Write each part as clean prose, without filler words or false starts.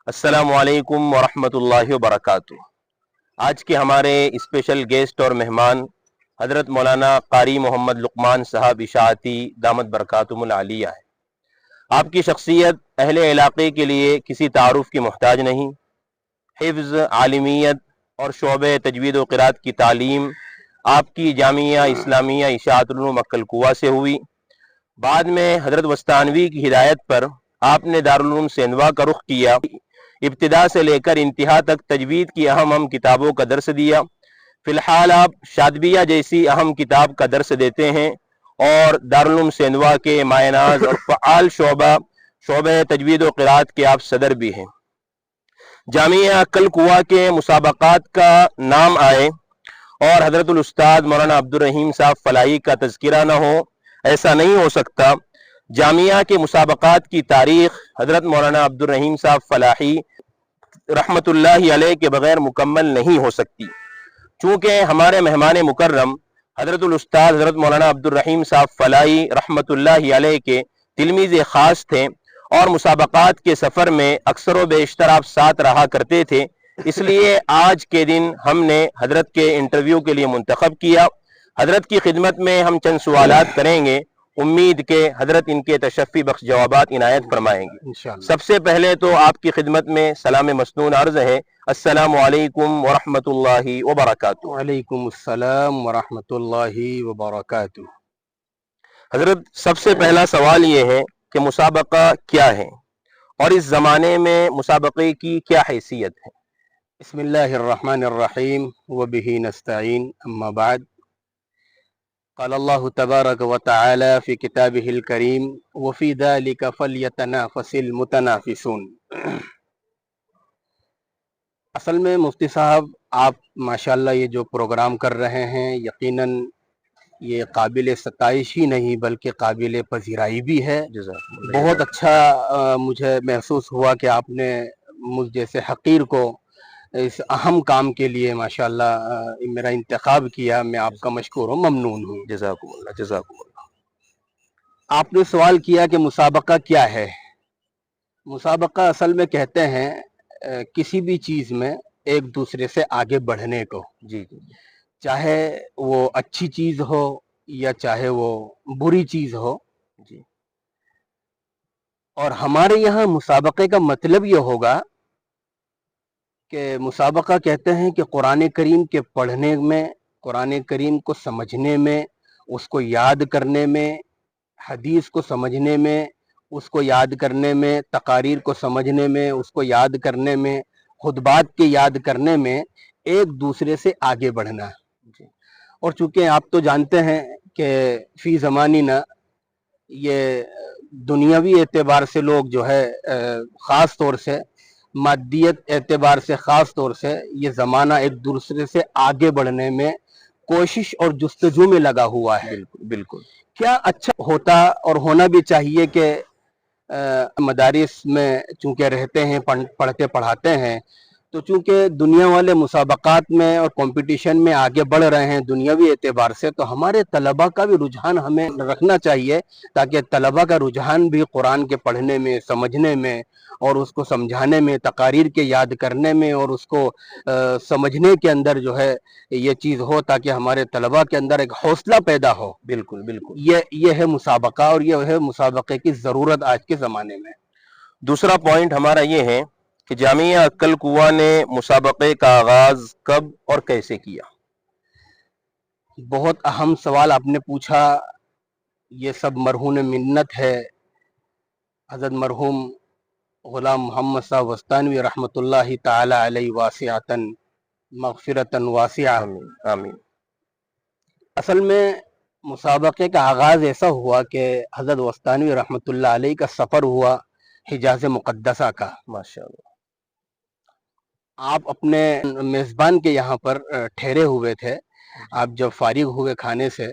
السلام علیکم ورحمۃ اللہ وبرکاتہ۔ آج کے ہمارے اسپیشل گیسٹ اور مہمان حضرت مولانا قاری محمد لقمان صاحب اشاعتی دامت برکاتہم العالیہ ہے۔ آپ کی شخصیت اہل علاقے کے لیے کسی تعارف کی محتاج نہیں۔ حفظ، عالمیت اور شعبہ تجوید و قرات کی تعلیم آپ کی جامعہ اسلامیہ اشاعت العلوم مکہ الکوہ سے ہوئی۔ بعد میں حضرت وستانوی کی ہدایت پر آپ نے دارالعلوم سیندوا کا رخ کیا۔ ابتدا سے لے کر انتہا تک تجوید کی اہم کتابوں کا درس دیا۔ فی الحال آپ شاطبیہ جیسی اہم کتاب کا درس دیتے ہیں اور دارالعلوم سیندوا کے مایہ ناز اور فعال شعبہ تجوید و قرات کے آپ صدر بھی ہیں۔ جامعہ کلکوہ کے مسابقات کا نام آئے اور حضرت الاستاذ مولانا عبدالرحیم صاحب فلاحی کا تذکرہ نہ ہو، ایسا نہیں ہو سکتا۔ جامعہ کے مسابقات کی تاریخ حضرت مولانا عبدالرحیم صاحب فلاحی رحمت اللہ علیہ کے بغیر مکمل نہیں ہو سکتی، چونکہ ہمارے مہمان مکرم حضرت الاستاذ حضرت مولانا عبدالرحیم صاحب فلاحی رحمت اللہ علیہ کے تلمیذ خاص تھے اور مسابقات کے سفر میں اکثر و بیشتر آپ ساتھ رہا کرتے تھے۔ اس لیے آج کے دن ہم نے حضرت کے انٹرویو کے لیے منتخب کیا۔ حضرت کی خدمت میں ہم چند سوالات کریں گے، امید کہ حضرت ان کے تشفی بخش جوابات عنایت فرمائیں گے۔ سب سے پہلے تو آپ کی خدمت میں سلام مسنون عرض ہے، السلام علیکم ورحمۃ اللہ وبرکاتہ۔ وعلیکم السلام ورحمۃ اللہ وبرکاتہ۔ حضرت سب سے پہلا سوال یہ ہے کہ مسابقہ کیا ہے اور اس زمانے میں مسابقے کی کیا حیثیت ہے؟ بسم اللہ الرحمن الرحیم وبہ نستعین، اما بعد، قال اللہ تبارک وتعالی فی کتابہ الکریم وفی ذلک فلیتنافس المتنافسون۔ اصل میں مفتی صاحب آپ ماشاءاللہ یہ جو پروگرام کر رہے ہیں یقیناً یہ قابل ستائش ہی نہیں بلکہ قابل پذیرائی بھی ہے۔ بہت اچھا مجھے محسوس ہوا کہ آپ نے مجھ جیسے حقیر کو اس اہم کام کے لیے ماشاءاللہ میرا انتخاب کیا۔ میں آپ کا مشکور ہوں، ممنون ہوں۔ جزاکم اللہ، جزاکم اللہ۔ آپ نے سوال کیا کہ مسابقہ کیا ہے۔ مسابقہ اصل میں کہتے ہیں کسی بھی چیز میں ایک دوسرے سے آگے بڑھنے کو، جی، چاہے وہ اچھی چیز ہو یا چاہے وہ بری چیز ہو۔ جی، اور ہمارے یہاں مسابقے کا مطلب یہ ہوگا کہ مسابقہ کہتے ہیں کہ قرآن کریم کے پڑھنے میں، قرآن کریم کو سمجھنے میں، اس کو یاد کرنے میں، حدیث کو سمجھنے میں، اس کو یاد کرنے میں، تقاریر کو سمجھنے میں، اس کو یاد کرنے میں، خطبات کے یاد کرنے میں ایک دوسرے سے آگے بڑھنا۔ اور چونکہ آپ تو جانتے ہیں کہ فی زماننا یہ دنیاوی اعتبار سے لوگ جو ہے خاص طور سے مادیت اعتبار سے خاص طور سے یہ زمانہ ایک دوسرے سے آگے بڑھنے میں کوشش اور جستجو میں لگا ہوا ہے۔ بالکل۔ کیا اچھا ہوتا اور ہونا بھی چاہیے کہ مدارس میں چونکہ رہتے ہیں، پڑھتے پڑھاتے ہیں، تو چونکہ دنیا والے مسابقات میں اور کمپٹیشن میں آگے بڑھ رہے ہیں دنیاوی اعتبار سے، تو ہمارے طلباء کا بھی رجحان ہمیں رکھنا چاہیے تاکہ طلباء کا رجحان بھی قرآن کے پڑھنے میں، سمجھنے میں اور اس کو سمجھانے میں، تقاریر کے یاد کرنے میں اور اس کو سمجھنے کے اندر جو ہے یہ چیز ہو، تاکہ ہمارے طلباء کے اندر ایک حوصلہ پیدا ہو۔ بالکل بالکل، یہ ہے مسابقہ اور یہ ہے مسابقے کی ضرورت آج کے زمانے میں۔ دوسرا پوائنٹ ہمارا یہ ہے کہ جامعہ عقل کوہ نے مسابقے کا آغاز کب اور کیسے کیا؟ بہت اہم سوال آپ نے پوچھا۔ یہ سب مرہون منت ہے حضرت مرحوم غلام محمد صاحب وستانوی رحمۃ اللہ تعالی علیہ واسعتاً مغفرتاً واسعہ۔ آمین۔ اصل میں مسابقے کا آغاز ایسا ہوا کہ حضرت وستانوی رحمۃ اللہ علیہ کا سفر ہوا حجاز مقدسہ کا۔ ماشاءاللہ۔ آپ اپنے میزبان کے یہاں پر ٹھہرے ہوئے تھے۔ آپ جب فارغ ہوئے کھانے سے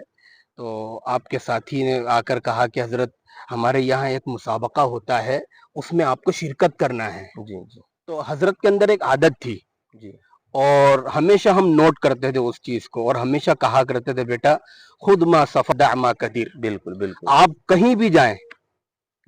تو آپ کے ساتھی نے آ کر کہا کہ حضرت ہمارے یہاں ایک مسابقہ ہوتا ہے، اس میں آپ کو شرکت کرنا ہے۔ جی جی۔ تو حضرت کے اندر ایک عادت تھی جی، اور ہمیشہ ہم نوٹ کرتے تھے اس چیز کو اور ہمیشہ کہا کرتے تھے بیٹا خود ما صف دع ما قدیر۔ بالکل بالکل۔ آپ کہیں بھی جائیں،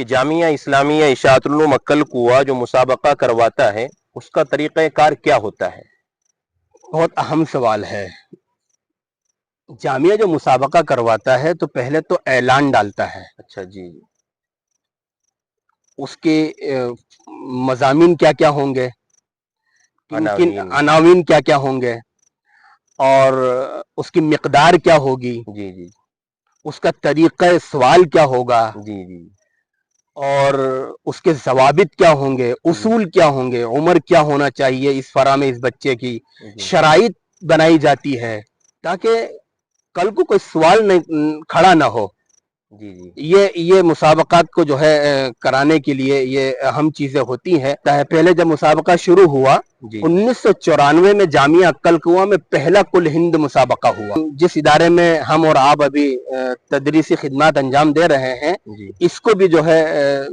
کہ جامعہ اسلامیہ اشاعت العلوم مکل کوا جو مسابقہ کرواتا ہے اس کا طریقہ کار کیا ہوتا ہے؟ بہت اہم سوال ہے. جامعہ جو مسابقہ کرواتا ہے تو پہلے تو اعلان ڈالتا ہے. اچھا جی. اس کے مضامین کیا کیا ہوں گے، کن کن عناوین. عناوین کیا کیا ہوں گے، اور اس کی مقدار کیا ہوگی، جی جی اس کا طریقہ سوال کیا ہوگا، جی جی اور اس کے ضوابط کیا ہوں گے، اصول کیا ہوں گے، عمر کیا ہونا چاہیے اس فرا میں اس بچے کی، جی شرائط بنائی جاتی ہے تاکہ کل کو کوئی سوال نہیں کھڑا نہ ہو. جی جی یہ مسابقات کو جو ہے کرانے کے لیے یہ اہم چیزیں ہوتی ہیں. پہلے جب مسابقہ شروع ہوا جی 1994 میں جامعہ عقل کواں میں پہلا کل ہند مسابقہ ہوا. جس ادارے میں ہم اور آپ ابھی تدریسی خدمات انجام دے رہے ہیں جی اس کو بھی جو ہے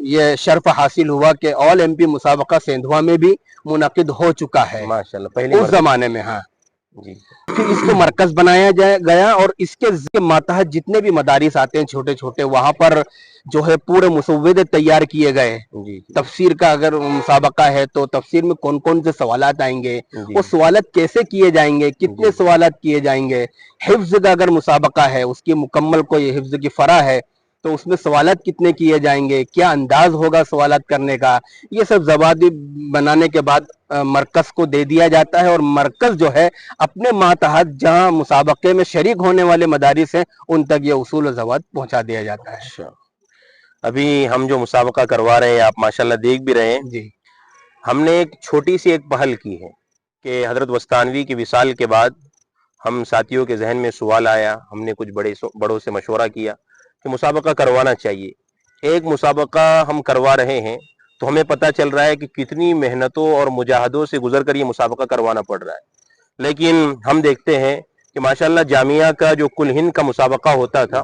یہ شرف حاصل ہوا کہ آل ایم پی مسابقہ سیندھوا میں بھی منعقد ہو چکا ہے ماشاءاللہ پہلی اس مرتبہ. زمانے میں. ہاں جی پھر اس کو مرکز بنایا گیا اور اس کے ماتحت جتنے بھی مدارس آتے ہیں چھوٹے چھوٹے وہاں پر جو ہے پورے مسودے تیار کیے گئے. جی تفسیر کا اگر مسابقہ ہے تو تفسیر میں کون کون سے سوالات آئیں گے، جی وہ سوالات کیسے کیے جائیں گے، کتنے جی سوالات کیے جائیں گے. حفظ کا اگر مسابقہ ہے اس کی مکمل کوئی حفظ کی فرع ہے تو اس میں سوالات کتنے کیے جائیں گے، کیا انداز ہوگا سوالات کرنے کا، یہ سب ضوابط بنانے کے بعد مرکز کو دے دیا جاتا ہے. اور مرکز جو ہے اپنے ماتحت جہاں مسابقے میں شریک ہونے والے مدارس ہیں ان تک یہ اصول و ضوابط پہنچا دیا جاتا ہے. اچھا. ابھی ہم جو مسابقہ کروا رہے ہیں آپ ماشاءاللہ دیکھ بھی رہے ہیں، جی ہم نے ایک چھوٹی سی ایک پہل کی ہے کہ حضرت وسطانوی کی وصال کے بعد ہم ساتھیوں کے ذہن میں سوال آیا، ہم نے کچھ بڑوں سے مشورہ کیا کہ مسابقہ کروانا چاہیے. ایک مسابقہ ہم کروا رہے ہیں تو ہمیں پتہ چل رہا ہے کہ کتنی محنتوں اور مجاہدوں سے گزر کر یہ مسابقہ کروانا پڑ رہا ہے. لیکن ہم دیکھتے ہیں کہ ماشاءاللہ جامعہ کا جو کل ہند کا مسابقہ ہوتا تھا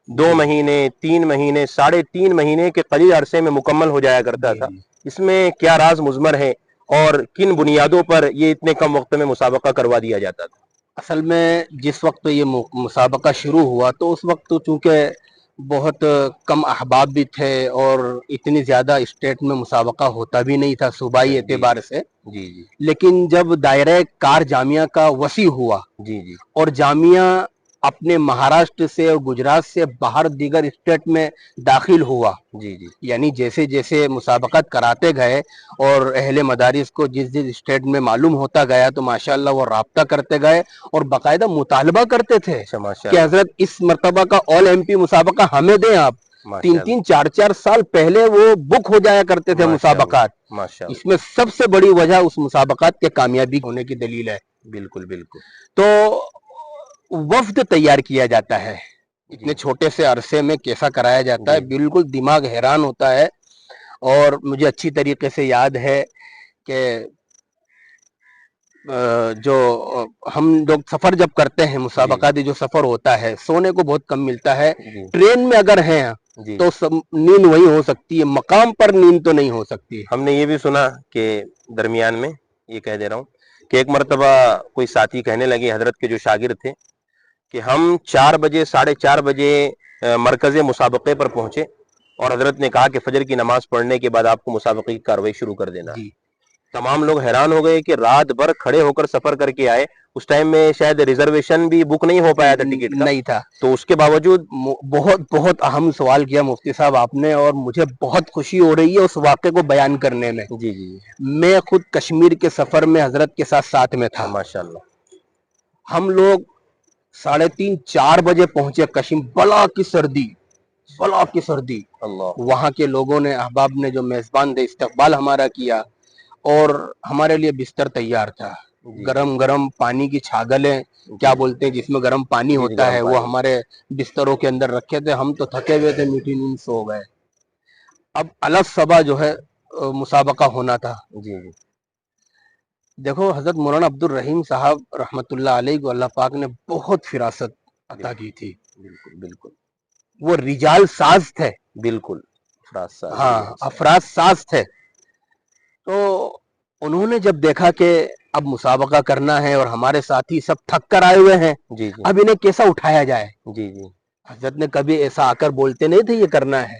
2 مہینے 3 مہینے 3.5 مہینے کے قلیل عرصے میں مکمل ہو جایا کرتا تھا. اس میں کیا راز مضمر ہے اور کن بنیادوں پر یہ اتنے کم وقت میں مسابقہ کروا دیا جاتا تھا؟ اصل میں جس وقت یہ مسابقہ شروع ہوا تو اس وقت چونکہ بہت کم احباب بھی تھے اور اتنی زیادہ اسٹیٹ میں مسابقہ ہوتا بھی نہیں تھا صوبائی جی اعتبار سے. جی جی لیکن جب دائرہ کار جامعہ کا وسیع ہوا جی جی اور جامعہ اپنے مہاراشٹر سے اور گجرات سے باہر دیگر اسٹیٹ میں داخل ہوا، جی جی یعنی جیسے جیسے مسابقات کراتے گئے اور اہل مدارس کو جس جس اسٹیٹ میں معلوم ہوتا گیا تو ماشاءاللہ وہ رابطہ کرتے گئے اور باقاعدہ مطالبہ کرتے تھے اچھا کہ ماشاءاللہ حضرت اس مرتبہ کا آل ایم پی مسابقہ ہمیں دیں آپ. 3 ماشاءاللہ 4 سال پہلے وہ بک ہو جایا کرتے تھے ماشاءاللہ مسابقات. اس ماشاءاللہ میں سب سے بڑی وجہ اس مسابقات کے کامیابی ہونے کی دلیل ہے. بالکل بالکل. تو وفد تیار کیا جاتا ہے اتنے جی چھوٹے سے عرصے میں کیسا کرایا جاتا ہے، جی بالکل دماغ حیران ہوتا ہے. اور مجھے اچھی طریقے سے یاد ہے کہ جو ہم لوگ سفر جب کرتے ہیں جی مسابقاتی جو سفر ہوتا ہے سونے کو بہت کم ملتا ہے. جی ٹرین میں اگر ہیں جی تو نیند وہی ہو سکتی ہے، مقام پر نیند تو نہیں ہو سکتی. ہم نے یہ بھی سنا کہ درمیان میں یہ کہہ دے رہا ہوں کہ ایک مرتبہ کوئی ساتھی کہنے لگے حضرت کے جو شاگرد تھے کہ ہم 4 بجے 4:30 بجے مرکز مسابقے پر پہنچے اور حضرت نے کہا کہ فجر کی نماز پڑھنے کے بعد آپ کو مسابقے کی کاروائی شروع کر دینا ہے. جی تمام لوگ حیران ہو گئے کہ رات بھر کھڑے ہو کر سفر کر کے آئے. اس ٹائم میں شاید ریزرویشن بھی بک نہیں ہو پایا تھا ٹکٹ کا، نہیں تھا. تو اس کے باوجود بہت بہت اہم سوال کیا مفتی صاحب آپ نے اور مجھے بہت خوشی ہو رہی ہے اس واقعے کو بیان کرنے میں. جی جی میں خود کشمیر کے سفر میں حضرت کے ساتھ میں تھا. ماشاءاللہ ہم لوگ 3:30 4 بجے پہنچے کشمیر، بلا کی سردی. اللہ وہاں کے لوگوں نے احباب نے جو میزبان دے استقبال ہمارا کیا اور ہمارے لیے بستر تیار تھا. جی گرم گرم پانی کی چھاگلیں کیا جی بولتے ہیں جس میں گرم پانی جی ہوتا گرم ہے وہ پانی ہمارے بستروں کے اندر رکھے تھے. ہم تو تھکے ہوئے تھے، میٹھی نیند سو گئے. اب الگ صبح جو ہے مسابقہ ہونا تھا. جی جی دیکھو حضرت مولانا عبد الرحیم صاحب رحمۃ اللہ علیہ کو اللہ پاک نے بہت فراست عطا کی تھی. بالکل بالکل وہ رجال ساز تھے. بالکل افراز ساز ہاں افراد ساز تھے. تو انہوں نے جب دیکھا کہ اب مسابقہ کرنا ہے اور ہمارے ساتھی سب تھک کر آئے ہوئے ہیں، جی جی اب انہیں کیسا اٹھایا جائے. جی جی حضرت نے کبھی ایسا آ کر بولتے نہیں تھے یہ کرنا ہے،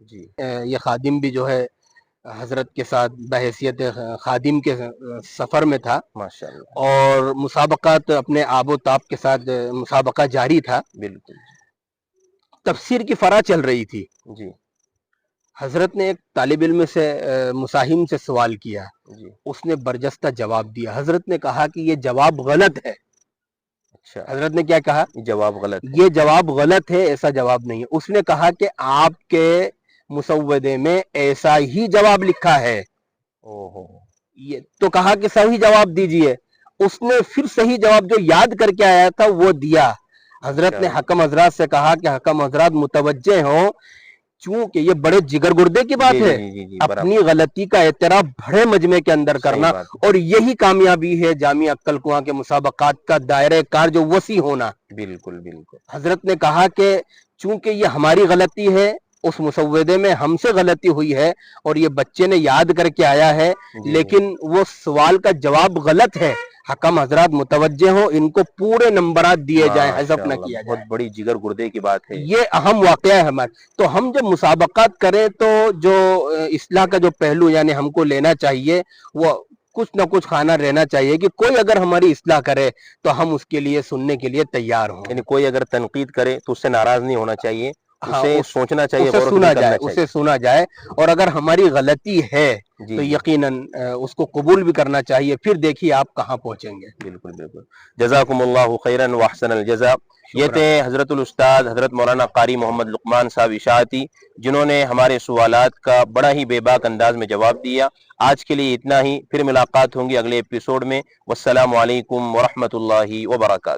جی یہ خادم بھی جو ہے حضرت کے ساتھ بحیثیت خادم کے سفر میں تھا، ماشاء اللہ، اور مسابقات اپنے آب و تاب کے ساتھ مسابقہ جاری تھا۔ بالکل تفسیر کی فرا چل رہی تھی، جی حضرت نے ایک طالب علم سے مساہم سے سوال کیا، جی اس نے برجستہ جواب دیا۔ حضرت نے کہا کہ یہ جواب غلط ہے۔ اچھا، حضرت نے کیا کہا؟ یہ جواب غلط ہے، یہ جواب غلط ہے، ایسا جواب نہیں ہے۔ اس نے کہا کہ آپ کے مسودے میں ایسا ہی جواب لکھا ہے۔ اوہو، یہ تو کہا کہ صحیح جواب دیجئے۔ اس نے پھر صحیح جواب جو یاد کر کے آیا تھا وہ دیا۔ حضرت نے حکم حضرات سے کہا کہ حکم حضرات متوجہ ہوں، چونکہ یہ بڑے جگر گردے کی بات ہے، اپنی غلطی کا اعتراف بڑے مجمع کے اندر کرنا، اور یہی کامیابی ہے جامعہ عقل کنواں کے مسابقات کا دائرہ کار جو وسیع ہونا۔ بالکل بالکل، حضرت نے کہا کہ چونکہ یہ ہماری غلطی ہے، اس مسودے میں ہم سے غلطی ہوئی ہے اور یہ بچے نے یاد کر کے آیا ہے، لیکن وہ سوال کا جواب غلط ہے، حکم حضرات متوجہ ہوں، ان کو پورے نمبرات دیے جائیں، حذف نہ کیا جائے۔ بہت بڑی جگر گردے کی بات ہے یہ اہم واقعہ ہے ہمارے۔ تو ہم جب مسابقات کریں تو جو اصلاح کا جو پہلو یعنی ہم کو لینا چاہیے، وہ کچھ نہ کچھ کھانا رہنا چاہیے کہ کوئی اگر ہماری اصلاح کرے تو ہم اس کے لیے سننے کے لیے تیار ہوں۔ یعنی کوئی اگر تنقید کرے تو اس سے ناراض نہیں ہونا چاہیے، ہاں، اسے سوچنا چاہیے، اسے غور و سنا فکر کرنا جائے، چاہیے۔ اسے سنا جائے، اور اگر ہماری غلطی ہے جی تو جی، یقیناً اس کو قبول بھی کرنا چاہیے، پھر دیکھیے آپ کہاں پہنچیں گے۔ بالکل بالکل، جزاکم اللہ خیرا واحسن الجزاء۔ یہ تھے حضرت الاستاذ حضرت مولانا قاری محمد لقمان صاحب اشاعتی، جنہوں نے ہمارے سوالات کا بڑا ہی بے باک انداز میں جواب دیا۔ آج کے لیے اتنا ہی، پھر ملاقات ہوں گی اگلے ایپیسوڈ میں۔ والسلام علیکم ورحمۃ اللہ وبرکاتہ۔